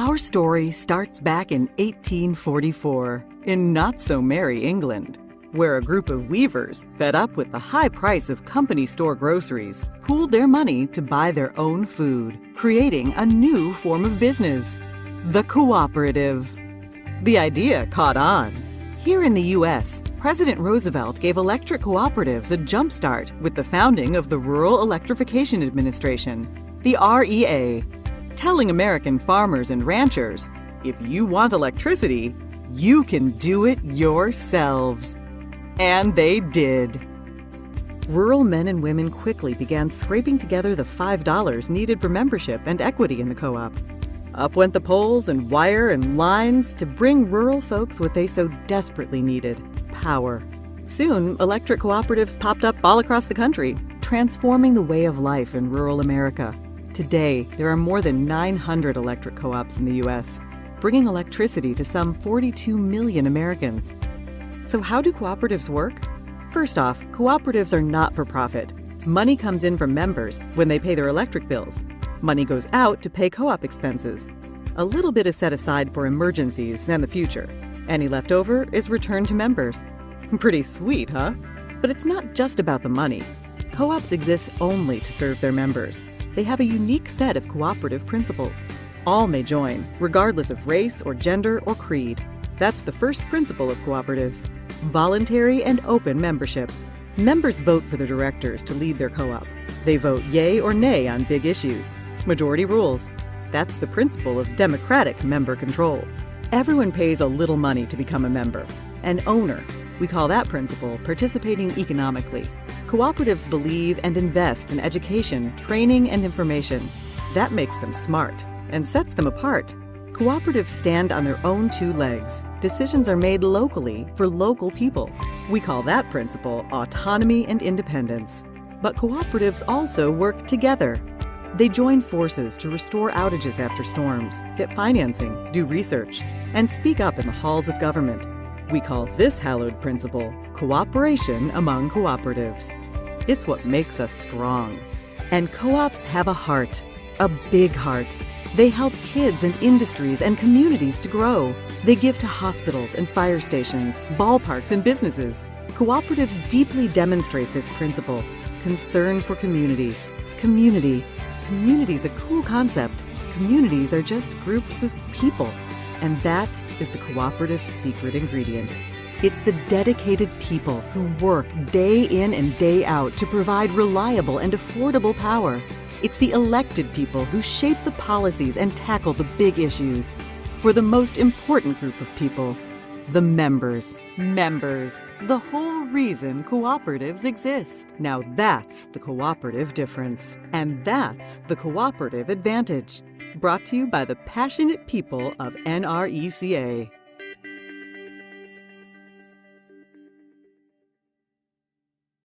Our story starts back in 1844 in not-so-merry England, where a group of weavers, fed up with the high price of company store groceries, pooled their money to buy their own food, creating a new form of business, the cooperative. The idea caught on. Here in the U.S., President Roosevelt gave electric cooperatives a jumpstart with the founding of the Rural Electrification Administration, the REA, telling American farmers and ranchers, if you want electricity, you can do it yourselves. And they did. Rural men and women quickly began scraping together the $5 needed for membership and equity in the co-op. Up went the poles and wire and lines to bring rural folks what they so desperately needed: power. Soon, electric cooperatives popped up all across the country, transforming the way of life in rural America. Today, there are more than 900 electric co-ops in the U.S., bringing electricity to some 42 million Americans. So how do cooperatives work? First off, cooperatives are not for profit. Money comes in from members when they pay their electric bills. Money goes out to pay co-op expenses. A little bit is set aside for emergencies and the future. Any leftover is returned to members. Pretty sweet, huh? But it's not just about the money. Co-ops exist only to serve their members. They have a unique set of cooperative principles. All may join, regardless of race or gender or creed. That's the first principle of cooperatives: voluntary and open membership. Members vote for the directors to lead their co-op. They vote yay or nay on big issues. Majority rules. That's the principle of democratic member control. Everyone pays a little money to become a member. An owner. We call that principle participating economically. Cooperatives believe and invest in education, training, and information. That makes them smart and sets them apart. Cooperatives stand on their own two legs. Decisions are made locally for local people. We call that principle autonomy and independence. But cooperatives also work together. They join forces to restore outages after storms, get financing, do research, and speak up in the halls of government. We call this hallowed principle cooperation among cooperatives. It's what makes us strong. And co-ops have a heart, a big heart. They help kids and industries and communities to grow. They give to hospitals and fire stations, ballparks and businesses. Cooperatives deeply demonstrate this principle: concern for community. Community's a cool concept. Communities are just groups of people. And that is the cooperative's secret ingredient. It's the dedicated people who work day in and day out to provide reliable and affordable power. It's the elected people who shape the policies and tackle the big issues. For the most important group of people, the members. Members, the whole reason cooperatives exist. Now that's the cooperative difference. And that's the cooperative advantage. Brought to you by the passionate people of NRECA.